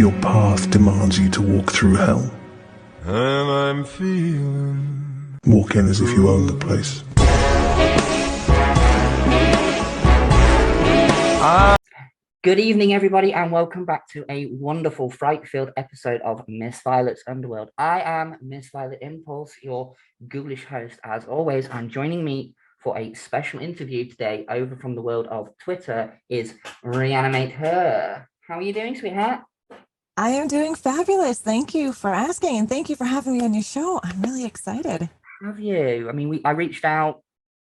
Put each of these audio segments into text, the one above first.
your path demands you to walk through hell, And I'm feeling walk in as if you own the place. Good evening, everybody, and welcome back to a wonderful, fright-filled episode of Miss Violet's Underworld. I am Miss Violet Impulse, your ghoulish host, as always, and joining me for a special interview today over from the world of Twitter is Reanimate Her. How are you doing, sweetheart? I am doing fabulous. Thank you for asking, and thank you for having me on your show. I'm really excited. Have you? I mean, I reached out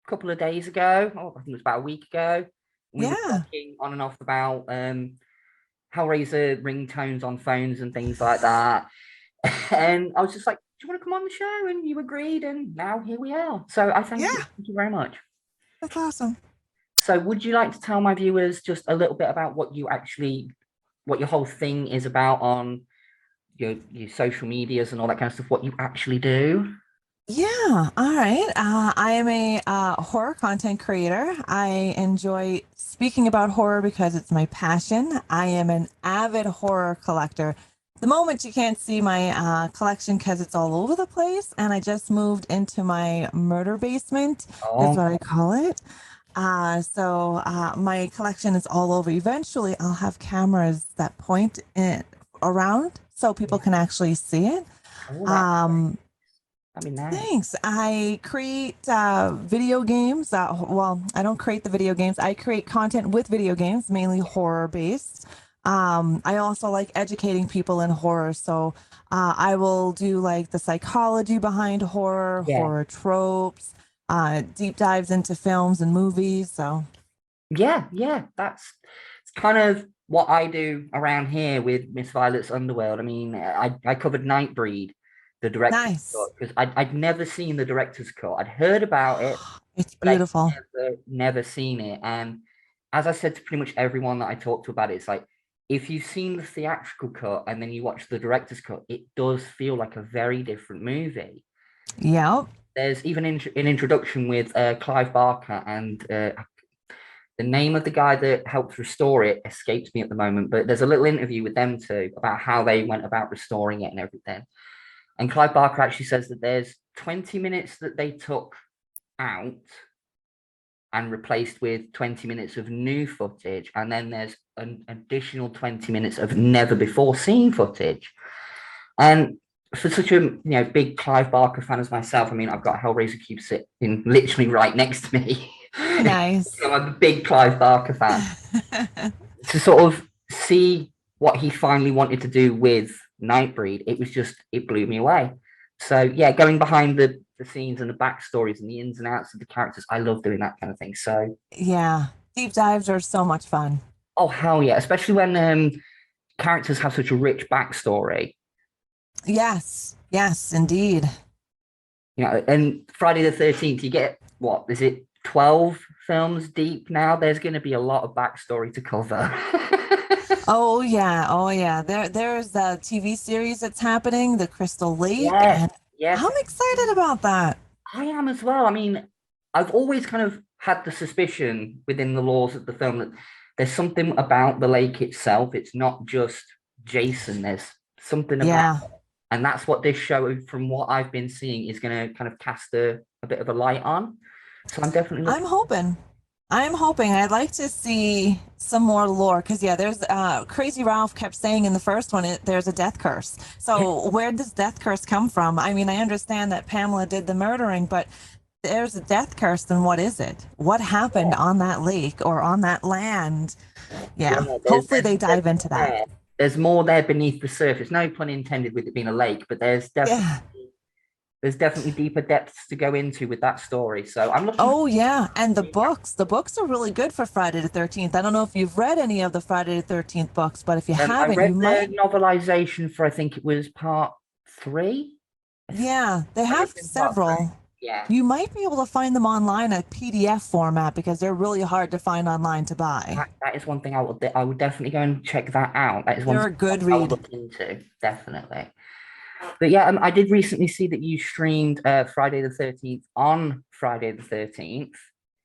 a couple of days ago. I think it was about a week ago. We were talking on and off about Hellraiser ringtones on phones and things like that. And I was just like, do you want to come on the show? And you agreed, and now here we are. So I thank you very much. That's awesome. So would you like to tell my viewers just a little bit about what your whole thing is about on your social medias and all that kind of stuff, what you actually do? Yeah. All right. I am a horror content creator. I enjoy speaking about horror because it's my passion. I am an avid horror collector. At the moment, you can't see my collection because it's all over the place, and I just moved into my murder basement, is what I call it. So my collection is all over. Eventually, I'll have cameras that point it around so people can actually see it. I mean, nice. Thanks. I create video games. Well, I don't create the video games. I create content with video games, mainly horror based. I also like educating people in horror. So I will do like the psychology behind horror, horror tropes, deep dives into films and movies. So yeah, it's kind of what I do around here with Miss Violet's Underworld. I mean, I covered Nightbreed, the director's cut, because I'd never seen the director's cut. I'd heard about it. It's beautiful. I'd never seen it. And as I said to pretty much everyone that I talked to about it, it's like, if you've seen the theatrical cut and then you watch the director's cut, it does feel like a very different movie. Yeah. There's even an introduction with Clive Barker, and the name of the guy that helped restore it escapes me at the moment, but there's a little interview with them too about how they went about restoring it and everything. And Clive Barker actually says that there's 20 minutes that they took out and replaced with 20 minutes of new footage. And then there's an additional 20 minutes of never before seen footage. And for such a big Clive Barker fan as myself, I mean, I've got a Hellraiser cube sitting literally right next to me. Nice. So I'm a big Clive Barker fan. To sort of see what he finally wanted to do with Nightbreed, it blew me away. So yeah, going behind the scenes and the backstories and the ins and outs of the characters, I love doing that kind of thing. So yeah, deep dives are so much fun. Oh hell yeah, especially when characters have such a rich backstory. Yes, indeed. And Friday the 13th, you get, what is it, 12 films deep now? There's going to be a lot of backstory to cover. Oh yeah. There's the TV series that's happening, The Crystal Lake. Yes. I'm excited about that. I am as well. I mean, I've always kind of had the suspicion within the laws of the film that there's something about the lake itself. It's not just Jason. There's something about it. And that's what this show, from what I've been seeing, is going to kind of cast a bit of a light on. So I'm definitely I'm hoping. I'd like to see some more lore because there's Crazy Ralph kept saying in the first one there's a death curse. So where does death curse come from? I mean, I understand that Pamela did the murdering, but there's a death curse. Then what is it? What happened on that lake or on that land? Hopefully they dive into that. There's more there beneath the surface. No pun intended with it being a lake, but there's definitely deeper depths to go into with that story. So I'm looking. Oh yeah, and the books are really good for Friday the 13th. I don't know if you've read any of the Friday the 13th books, but if you haven't, I read you might. The novelization for, I think it was part 3. Yeah, they have several. Yeah, you might be able to find them online at PDF format because they're really hard to find online to buy. That is one thing I would definitely go and check that out. That is one. They're a good read. I'll look into, definitely. But yeah, I did recently see that you streamed Friday the 13th on Friday the 13th.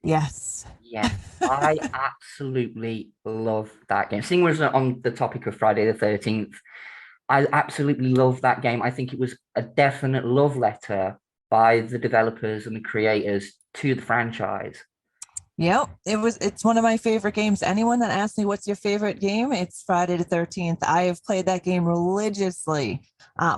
Yes. Yes, I absolutely love that game. Seeing as we're on the topic of Friday the 13th, I absolutely love that game. I think it was a definite love letter by the developers and the creators to the franchise. Yep, it's one of my favorite games. Anyone that asks me what's your favorite game, it's Friday the 13th. I have played that game religiously.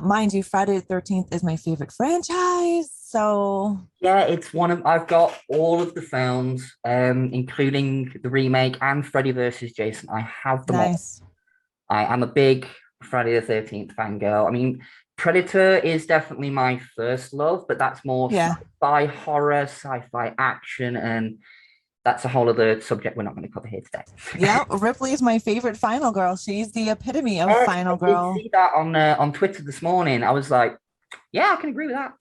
Mind you, Friday the 13th is my favorite franchise. So Yeah, it's one of I've got all of the films, including the remake and Freddy versus Jason. I have them all. nice. I am a big Friday the 13th fangirl. I mean, Predator is definitely my first love, but that's more Yeah. sci-fi horror, sci-fi action, and that's a whole other subject we're not going to cover here today. Yeah, Ripley is my favorite final girl. She's the epitome of Yes, final I did girl. see that on Twitter this morning. I was like, yeah, I can agree with that.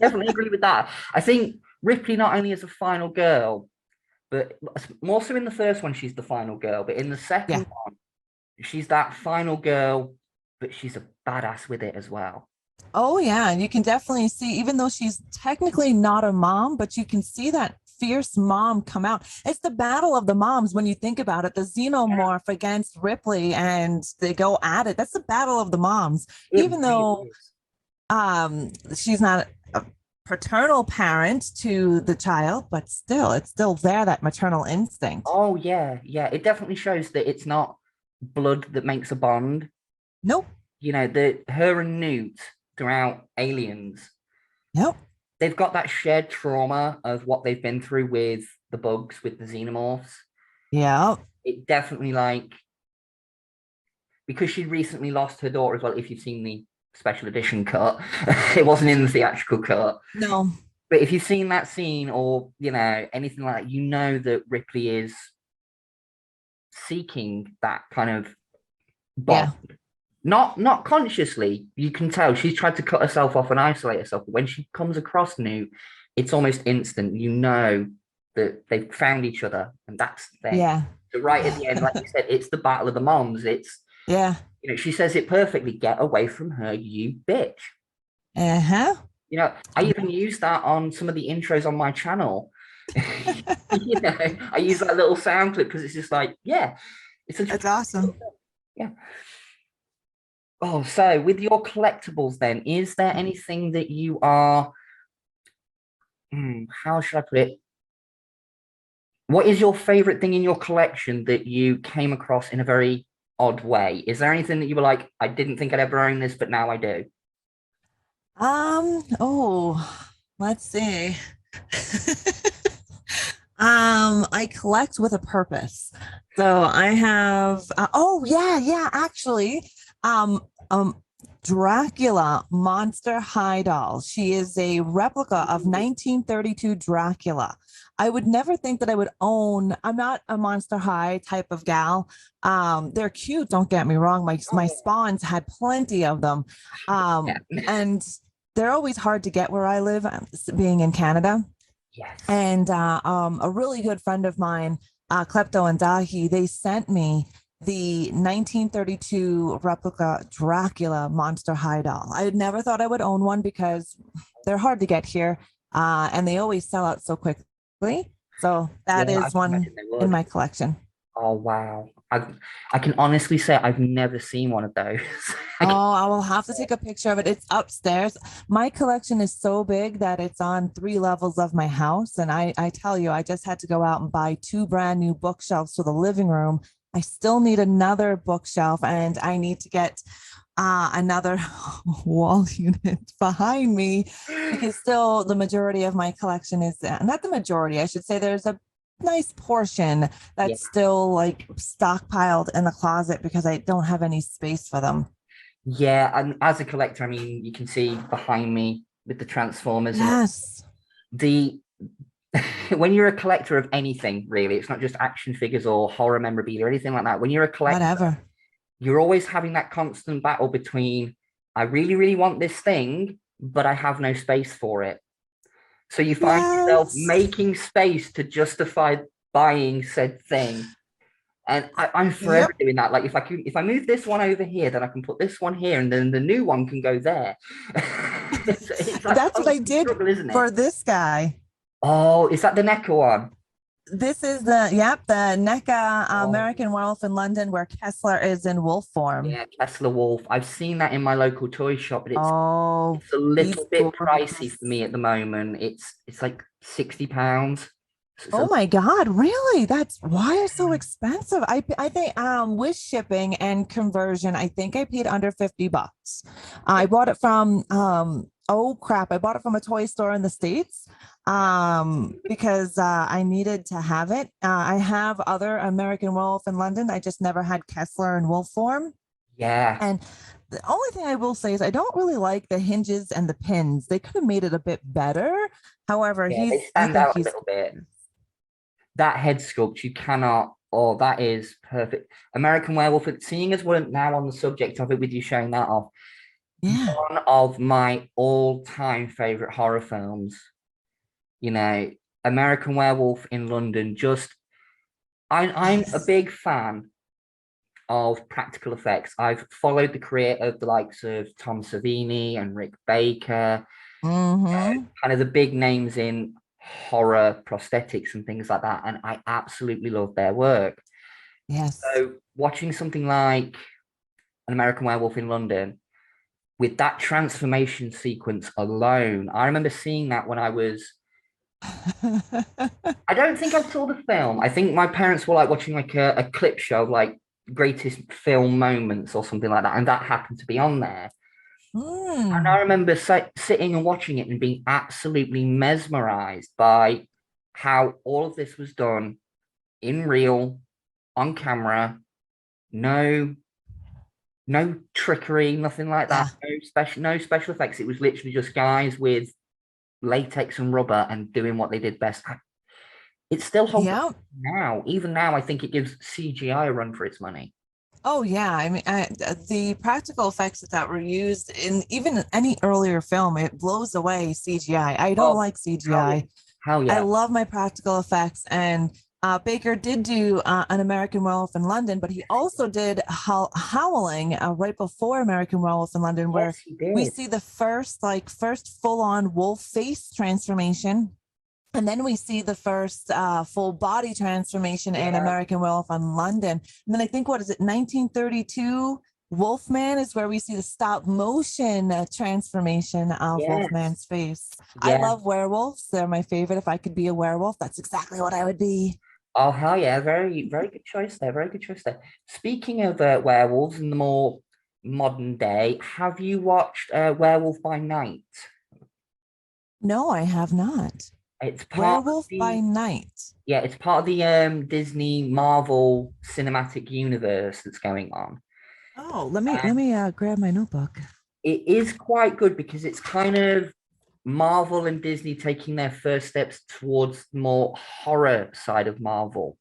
Definitely agree with that. I think Ripley not only is a final girl, but more so in the first one, she's the final girl, but in the Yeah. second one, she's that final girl, but she's a badass with it as well. Oh, yeah. And you can definitely see, even though she's technically not a mom, but you can see that fierce mom come out. It's the battle of the moms when you think about it. The Yeah, xenomorph against Ripley and they go at it. That's the battle of the moms. it Even really though is. she's not a paternal parent to the child, but still, it's still there, that maternal instinct. Oh yeah, yeah. It definitely shows that it's not blood that makes a bond. Nope. You know, the her and Newt throughout Aliens, Nope. they've got that shared trauma of what they've been through with the bugs, with the xenomorphs. Yeah. It definitely like because she recently lost her daughter as well. If you've seen the special edition cut, it wasn't in the theatrical cut. No. But if you've seen that scene or anything like that, you know that Ripley is seeking that kind of bond. Yeah. Not consciously. You can tell she's tried to cut herself off and isolate herself. But when she comes across Newt, it's almost instant. You know that they've found each other, and that's the thing. Yeah. So right at the end, like you said, it's the battle of the moms. It's Yeah. she says it perfectly. Get away from her, you bitch. Uh-huh. I even use that on some of the intros on my channel. I use that little sound clip because it's just like, yeah, it's a That's awesome. yeah. Oh, so with your collectibles, then, is there anything that you are? How should I put it? What is your favorite thing in your collection that you came across in a very odd way? Is there anything that you were like, I didn't think I'd ever own this, but now I do? Oh, let's see. I collect with a purpose. So I have oh yeah, actually. Um um Dracula Monster High doll. She is a replica of 1932 Dracula. I would never think that I would own. I'm not a Monster High type of gal. They're cute, don't get me wrong. My spawns had plenty of them. Yeah. And they're always hard to get where I live, being in Canada. Yes. And a really good friend of mine, Klepto and Dahi, they sent me the 1932 replica Dracula Monster High doll. I had never thought I would own one because they're hard to get here, and they always sell out so quickly. So that Yeah, I is can one imagine they would. in my collection. Oh wow. I can honestly say I've never seen one of those. Oh, I will have to take a picture of it. It's upstairs. My collection is so big that it's on 3 levels of my house. And I tell you, I just had to go out and buy 2 brand new bookshelves for the living room. I still need another bookshelf and I need to get another wall unit behind me because still the majority of my collection is not the majority. I should say there's a nice portion that's Yeah. still like stockpiled in the closet because I don't have any space for them. Yeah, and as a collector, I mean, you can see behind me with the Transformers and Yes. the when you're a collector of anything, really, it's not just action figures or horror memorabilia or anything like that. When you're a collector, Whatever. you're always having that constant battle between, I really, really want this thing, but I have no space for it. So you find yourself Yes. making space to justify buying said thing. And I'm forever Yep. doing that. Like if I move this one over here, then I can put this one here, and then the new one can go there. It's like That's what I constant did struggle, isn't it? for this guy. Oh, is that the NECA one? This is the NECA Oh, American Werewolf in London, where Kessler is in wolf form. yeah, Kessler Wolf. I've seen that in my local toy shop, but Oh, it's a he's little bit pricey for gorgeous. me at the moment. It's like £60. So it's Oh my God, really? That's why it's so expensive. I think with shipping and conversion, I think I paid under $50. I bought it from oh crap, I bought it from a toy store in the States because I needed to have it. I have other American Wolf in London. I just never had Kessler in wolf form. yeah, And the only thing I will say is I don't really like the hinges and the pins. They could have made it a bit better. However, yeah, they I stand think out a he's little bit. That head sculpt, you cannot. Oh, that is perfect. American Werewolf. Seeing as we're now on the subject of it, with you showing that off, yeah. one of my all-time favorite horror films. You know, American Werewolf in London. I'm a Yes. big fan of practical effects. I've followed the career of the likes of Tom Savini and Rick Baker, Mm-hmm. kind of the big names in horror prosthetics and things like that. And I absolutely love their work. Yes. So watching something like An American Werewolf in London with that transformation sequence alone, I remember seeing that when I don't think I saw the film. I think my parents were like watching like a clip show, like greatest film moments or something like that. And that happened to be on there. And I Mm. remember sitting and watching it and being absolutely mesmerized by how all of this was done in real, on camera, no no trickery, nothing like that, Yeah. no special effects. It was literally just guys with latex and rubber and doing what they did best. It still holds up Yeah. now. Even now, I think it gives CGI a run for its money. Oh, yeah. I mean, the practical effects that were used in even any earlier film, it blows away CGI. I don't Oh, like hell yeah. CGI. Hell I yeah. love my practical effects. And Baker did do An American Werewolf in London, but he also did Howling right before American Werewolf in London, where Yes, he we did. see the first full on wolf face transformation. And then we see the first full body transformation in Yeah. American Werewolf in London. And then I think, what is it, 1932? Wolfman is where we see the stop motion transformation of Yes. Wolfman's face. I Yeah. love werewolves. They're my favorite. If I could be a werewolf, that's exactly what I would be. Oh, hell yeah. Very, very good choice there. Very good choice there. Speaking of werewolves in the more modern day, have you watched Werewolf by Night? No, I have not. It's part of Werewolf by the Night. Yeah, it's part of the Disney Marvel cinematic universe that's going on. Oh, let me grab my notebook. It is quite good because it's kind of Marvel and Disney taking their first steps towards more horror side of Marvel.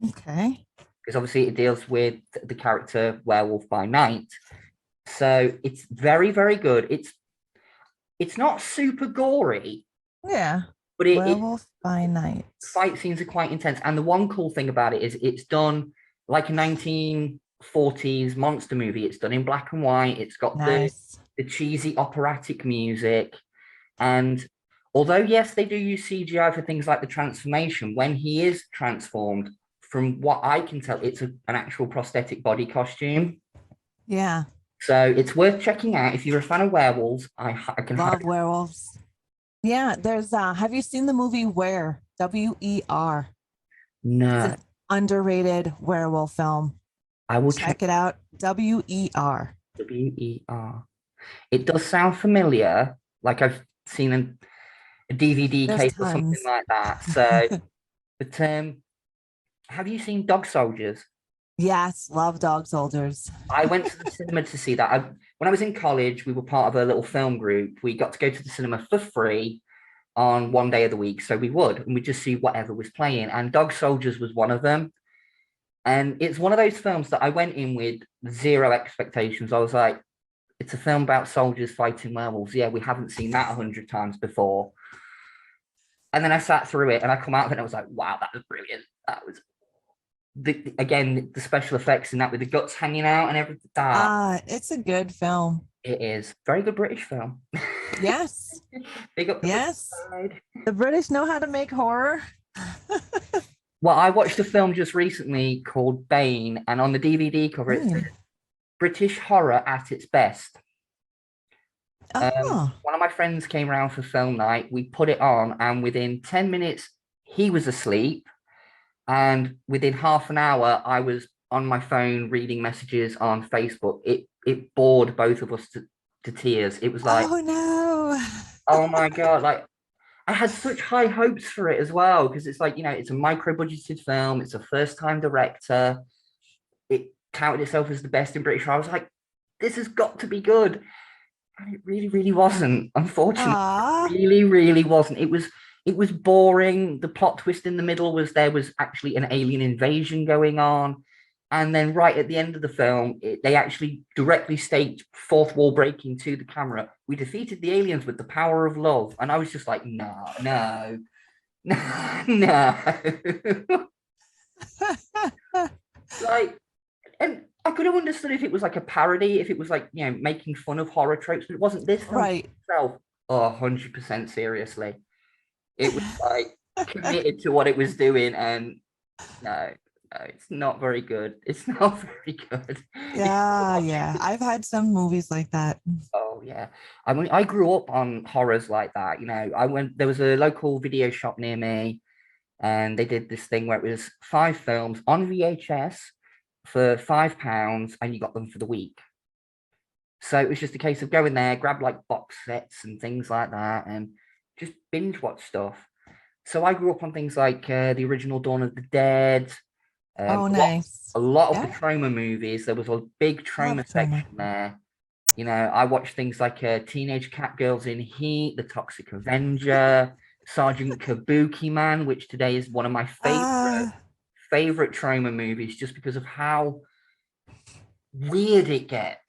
Okay. Because obviously it deals with the character Werewolf by Night. So it's very, very good. It's not super gory, Yeah. but it Werewolf by Night. fight scenes are quite intense. And the one cool thing about it is it's done like a 1940s monster movie. It's done in black and white. It's got Nice. the cheesy operatic music. And although, yes, they do use CGI for things like the transformation, when he is transformed, from what I can tell, it's an actual prosthetic body costume. Yeah. So it's worth checking out. If you're a fan of werewolves, I can Love highly. werewolves. Yeah, there's have you seen the movie Where? WER. It's No, an underrated werewolf film. I will check Check it out. WER. WER. It does sound familiar, like I've seen a DVD There's case or something tons. like that. So, but have you seen Dog Soldiers? Yes, love dog soldiers. I went to the cinema to see that. When I was in college, we were part of a little film group. We got to go to the cinema for free on one day of the week. So we would, and we'd just see whatever was playing. And Dog Soldiers was one of them. And it's one of those films that I went in with zero expectations. I was like, it's a film about soldiers fighting werewolves. Yeah, we haven't seen that 100 times before. And then I sat through it and I come out of it and I was like, wow, that was brilliant. That was again the special effects in that with the guts hanging out and everything. That It's a good film. it is very good British film. Yes. Big up the Yes, side. the British know how to make horror. Well, I watched a film just recently called Bane, and on the DVD cover it says British horror at its best. Oh, One of my friends came around for film night. We put it on, and within 10 minutes, he was asleep. And within half an hour, I was on my phone reading messages on Facebook. It bored both of us to tears. It was like, oh no. oh my God, like I had such high hopes for it as well, because it's like, it's a micro-budgeted film, it's a first-time director. It touted itself as the best in British horror. I was like, this has got to be good. And it really, really wasn't. Unfortunately, Ah, it really, really wasn't. It was boring. The plot twist in the middle was there was actually an alien invasion going on. And then right at the end of the film, they actually directly state fourth wall breaking to the camera. We defeated the aliens with the power of love. And I was just like, no, no, no. Like, and I could have understood if it was like a parody, if it was like, making fun of horror tropes, but it wasn't. This film right. itself, 100% seriously. It was like committed to what it was doing, and no, it's not very good. It's not very good. Yeah, yeah. I've had some movies like that. Oh yeah. I mean, I grew up on horrors like that. There was a local video shop near me, and they did this thing where it was 5 films on VHS for £5, and you got them for the week. So it was just a case of going there, grab like box sets and things like that, and just binge watch stuff. So I grew up on things like the original Dawn of the Dead, Oh, a lot, nice. a lot of the Yeah, trauma movies. There was a big trauma love trauma. section there. I watched things like Teenage Catgirls in Heat, The Toxic Avenger, Sergeant Kabuki Man, which today is one of my Ah, favorite trauma movies, just because of how weird it gets.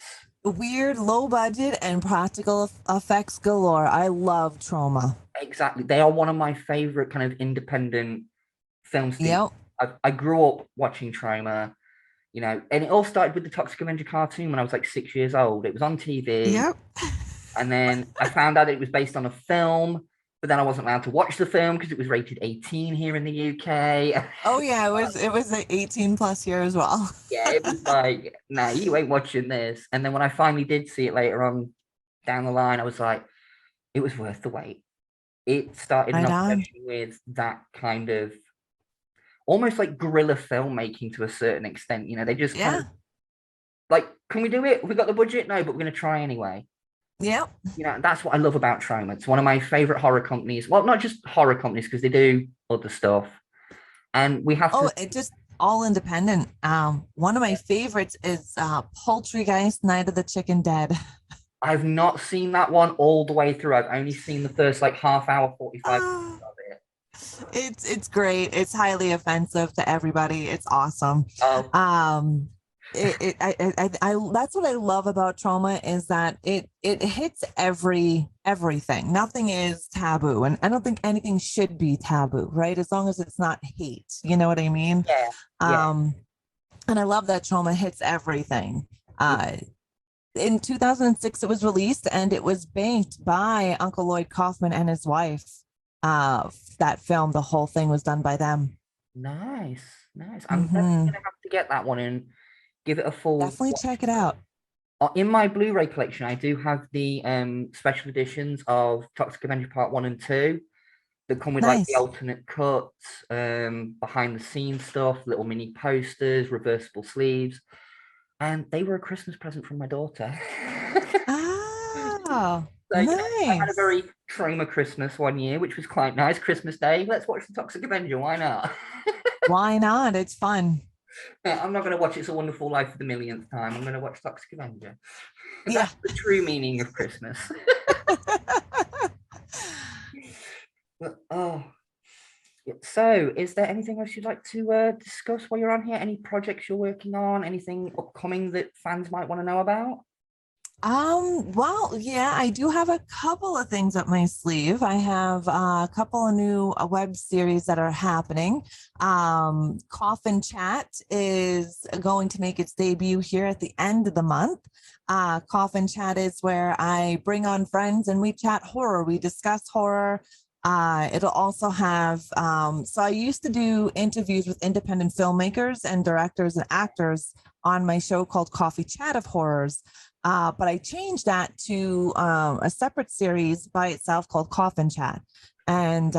weird, low budget, and practical effects galore. I love trauma. Exactly, they are one of my favorite kind of independent film studios. Yep. I grew up watching trauma. And it all started with the Toxic Avenger cartoon when I was like 6 years old. It was on TV, Yep. and then I found out it was based on a film, but then I wasn't allowed to watch the film because it was rated 18 here in the UK. Oh yeah, it was like 18 plus year as well. Yeah, it was like, nah, you ain't watching this. And then when I finally did see it later on down the line, I was like, it was worth the wait. It started an Right on. obsession with that kind of almost like guerrilla filmmaking to a certain extent. They just kind Yeah. of like, can we do it? We got the budget? No, but we're going to try anyway. Yep. That's what I love about Troma. It's one of my favorite horror companies. Well, not just horror companies, because they do other stuff. And we have Oh, to. it just all independent. One of my favorites is Poultrygeist, Night of the Chicken Dead. I've not seen that one all the way through. I've only seen the first like half hour, 45 minutes of it. It's great. It's highly offensive to everybody. It's awesome. Um, I that's what I love about trauma is that it hits everything. Nothing is taboo, and I don't think anything should be taboo, right? As long as it's not hate, you know what I mean? yeah. And I love that trauma hits everything. In 2006 it was released, and it was banked by Uncle Lloyd Kaufman and his wife. That film, the whole thing was done by them. Nice. I'm definitely gonna have to get that one and give it a full Definitely watch. check it out. In my Blu-ray collection, I do have the special editions of Toxic Avenger Part 1 and 2 that come with like the Nice. alternate cuts, behind the scenes stuff, little mini posters, reversible sleeves. And they were a Christmas present from my daughter. Oh, So, I had a nice. very trauma Christmas one year, which was quite nice. Christmas Day, let's watch the Toxic Avenger. Why not? Why not? It's fun. I'm not going to watch It's a Wonderful Life for the millionth time. I'm going to watch Toxic Avenger. Yeah. That's the true meaning of Christmas. But, so is there anything else you'd like to discuss while you're on here? Any projects you're working on? Anything upcoming that fans might want to know about? Well, yeah, I do have a couple of things up my sleeve. I have a couple of new web series that are happening. Coffin Chat is going to make its debut here at the end of the month. Coffin Chat is where I bring on friends and we chat horror. We discuss horror. It'll also have, so I used to do interviews with independent filmmakers and directors and actors on my show called Coffee Chat of Horrors. But I changed that to a separate series by itself called Coffin Chat. And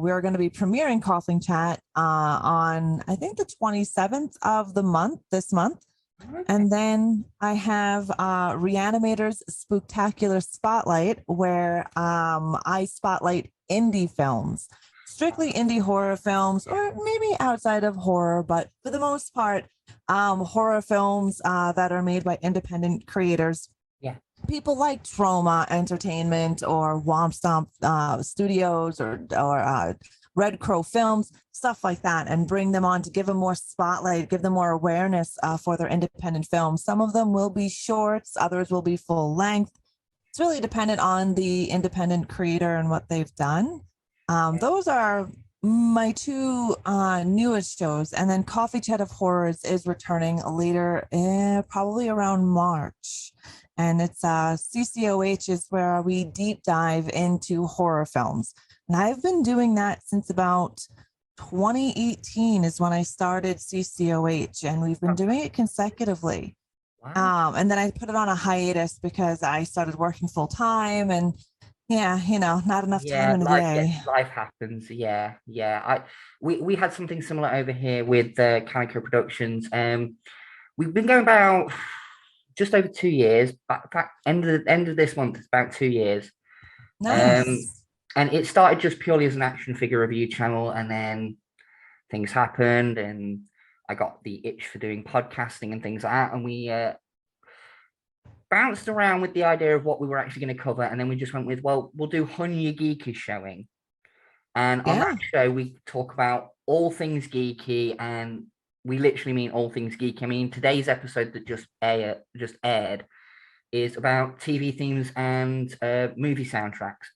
we're going to be premiering Coffin Chat on, I think, the 27th of the month, this month. And then I have Reanimator's Spooktacular Spotlight, where I spotlight indie films, strictly indie horror films, or maybe outside of horror, but for the most part, horror films that are made by independent creators. Yeah. People like Trauma Entertainment or Womp Stomp Studios or Red Crow Films, stuff like that, and bring them on to give them more spotlight, give them more awareness for their independent films. Some of them will be shorts, others will be full length. It's really dependent on the independent creator and what they've done. Those are my two newest shows. And then Coffee Chat of Horrors is returning later, probably around March. And it's CCOH is where we deep dive into horror films. And I've been doing that since about 2018 is when I started CCOH, and we've been doing it consecutively. Wow. And then I put it on a hiatus because I started working full time, and yeah, not enough time Yeah, in a life day. life happens. Yeah, yeah. We had something similar over here with Calico Productions. We've been going about just over 2 years. But in fact, end of this month, it's about 2 years. Um, Nice. and it started just purely as an action figure review channel, and then things happened, and I got the itch for doing podcasting and things like that, and we bounced around with the idea of what we were actually going to cover, and then we just went with, well, we'll do Hunya Geeky showing, and on that Yeah. show we talk about all things geeky, and we literally mean all things geeky. I mean, today's episode that just aired is about TV themes and movie soundtracks.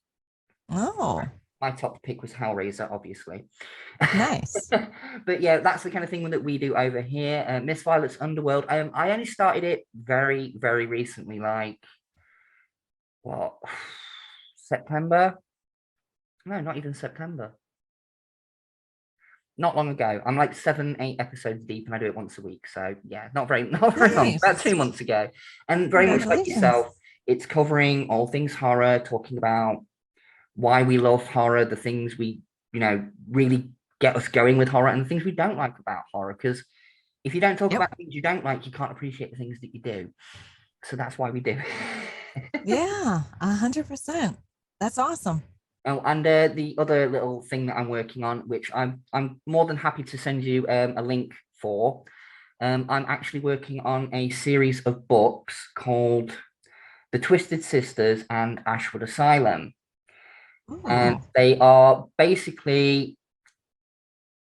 Oh, My top pick was Hellraiser, obviously. nice. But yeah, that's the kind of thing that we do over here. Miss Violet's Underworld. I only started it very, very recently, like what, September? No, not even September. Not long ago. I'm like 7, 8 episodes deep, and I do it once a week. So yeah, not very long. About Nice. 2 months ago, and very much like Congratulations. yourself, it's covering all things horror, talking about why we love horror, the things we, really get us going with horror, and the things we don't like about horror. Because if you don't talk Yep. about things you don't like, you can't appreciate the things that you do. So that's why we do. Yeah, 100%. That's awesome. Oh, and the other little thing that I'm working on, which I'm more than happy to send you a link for. I'm actually working on a series of books called The Twisted Sisters and Ashwood Asylum. And Ooh, they are basically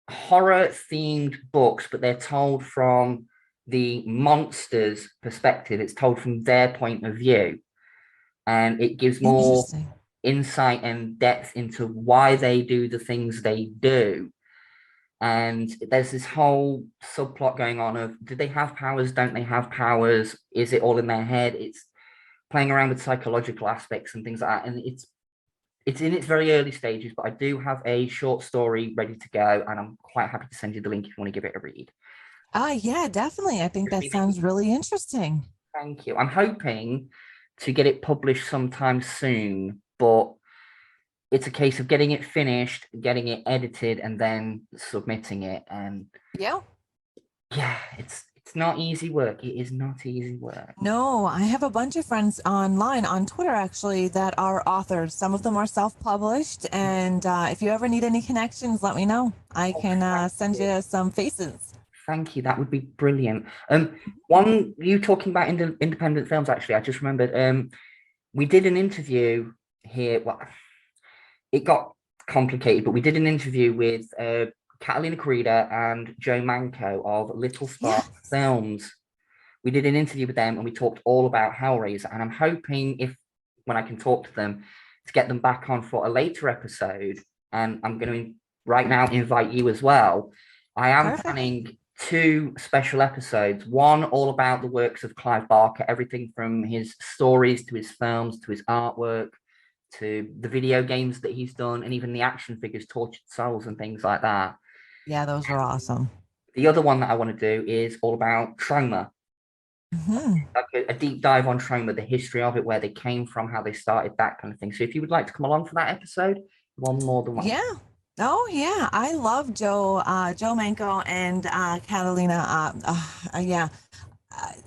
horror themed books, but they're told from the monster's perspective. It's told from their point of view, and it gives more interesting. insight and depth into why they do the things they do. And there's this whole subplot going on of, do they have powers? Don't they have powers? Is it all in their head? It's playing around with psychological aspects and things like that. And it's in its very early stages, but I do have a short story ready to go, and I'm quite happy to send you the link if you want to give it a read. Yeah, definitely. I think Just that me making. sounds really interesting. Thank you. I'm hoping to get it published sometime soon, but it's a case of getting it finished, getting it edited, and then submitting it. And Yeah. yeah, it's not easy work. It is not easy work. No, I have a bunch of friends online on Twitter actually that are authors. Some of them are self-published, and if you ever need any connections, let me know. I Oh, can thank send you. you some faces. Thank you. That would be brilliant. One, you talking about independent films, actually, I just remembered. We did an interview here. Well, it got complicated, but we did an interview with Catalina Carida and Joe Manco of Little Spark Yes. Films. we did an interview with them and we talked all about Hellraiser. And I'm hoping when I can talk to them, to get them back on for a later episode. And I'm going to right now invite you as well. I am planning 2 special episodes, one all about the works of Clive Barker, everything from his stories to his films to his artwork to the video games that he's done, and even the action figures, Tortured Souls and things like that. Yeah, those are awesome. The other one that I want to do is all about Troma. Like a deep dive on Troma, the history of it, where they came from, how they started, that kind of thing. So if you would like to come along for that episode, one more than one. Yeah. Oh yeah, I love Joe Manco and Catalina. Yeah,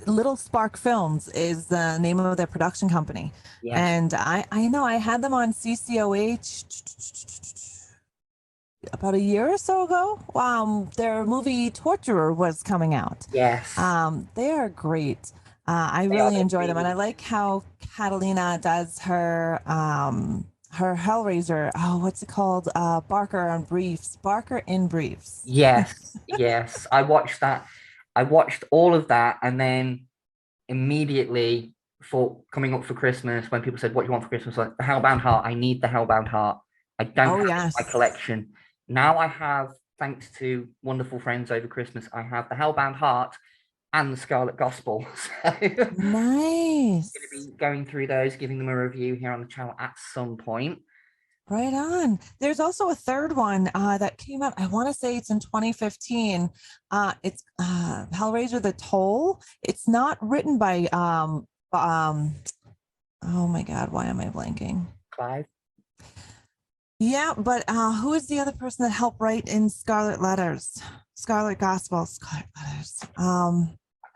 Little Spark Films is the name of their production company. Yes. And I know I had them on CCOH about a year or so ago. Their movie Torturer was coming out. Yes. They are great. I really enjoy them, and I like how Catalina does her Hellraiser. Oh, what's it called? Barker in Briefs. Yes, yes. I watched that. I watched all of that, and then immediately for coming up for Christmas, when people said, "What do you want for Christmas?" Like, the Hellbound Heart. I need the Hellbound Heart. I don't have it in my collection. Now I have, thanks to wonderful friends over Christmas, I have the Hellbound Heart and the Scarlet Gospel. So nice. I'm going to be going through those, giving them a review here on the channel at some point. Right on. There's also a third one that came out. I want to say it's in 2015. It's Hellraiser: The Toll. It's not written by oh my God, why am I blanking? Clive. Yeah, but who is the other person that helped write in Scarlet Letters? Scarlet Letters. I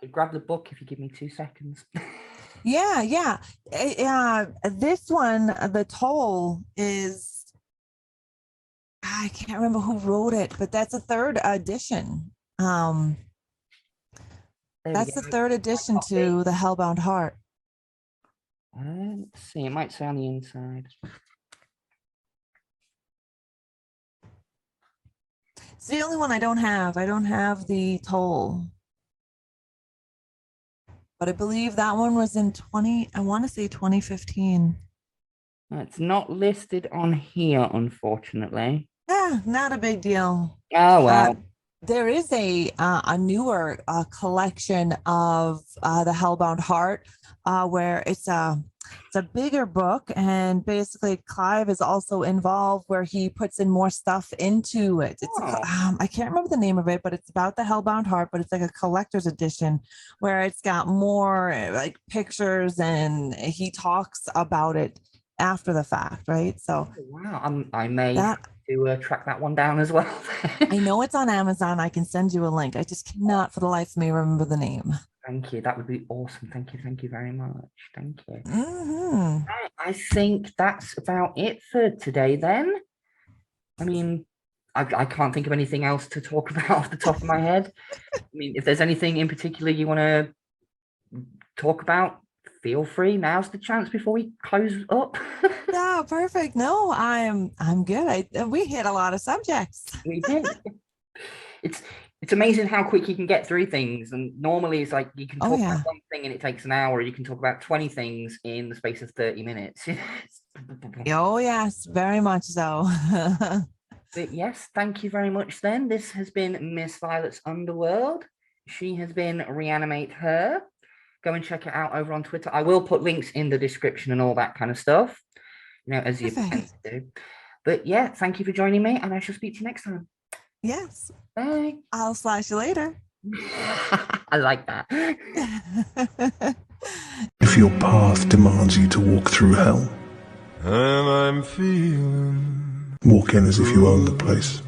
could grab the book if you give me 2 seconds. Yeah. This one, The Toll, is, I can't remember who wrote it, but that's a 3rd edition. That's the 3rd edition to the Hellbound Heart. Let's see, it might say on the inside. It's the only one I don't have. I don't have The Toll. But I believe that one was in 2015. It's not listed on here, unfortunately. Yeah, not a big deal. Oh, well. There is a newer collection of the Hellbound Heart, where it's a bigger book, and basically Clive is also involved, where he puts in more stuff into it. It's I can't remember the name of it, but it's about the Hellbound Heart, but it's like a collector's edition where it's got more like pictures, and he talks about it after the fact, right? So wow, I may have to track that one down as well. I know it's on Amazon. I can send you a link. I just cannot for the life of me remember the name. Thank you. That would be awesome. Thank you very much. Thank you. Right, I think that's about it for today then. I mean, I can't think of anything else to talk about off the top of my head. I mean, if there's anything in particular you want to talk about, feel free. Now's the chance before we close up. No, perfect. No, I'm good. We hit a lot of subjects. We did. It's amazing how quick you can get through things. And normally it's like you can talk about one thing and it takes an hour. You can talk about 20 things in the space of 30 minutes. Oh, yes, very much so. But yes, thank you very much then. This has been Miss Violet's Underworld. She has been Reanimate Her. Go and check it out over on Twitter. I will put links in the description and all that kind of stuff, as you tend to do. But yeah, thank you for joining me, and I shall speak to you next time. Yes. Bye. I'll slash you later. I like that. If your path demands you to walk through hell, and I'm feeling walk in as if you own the place.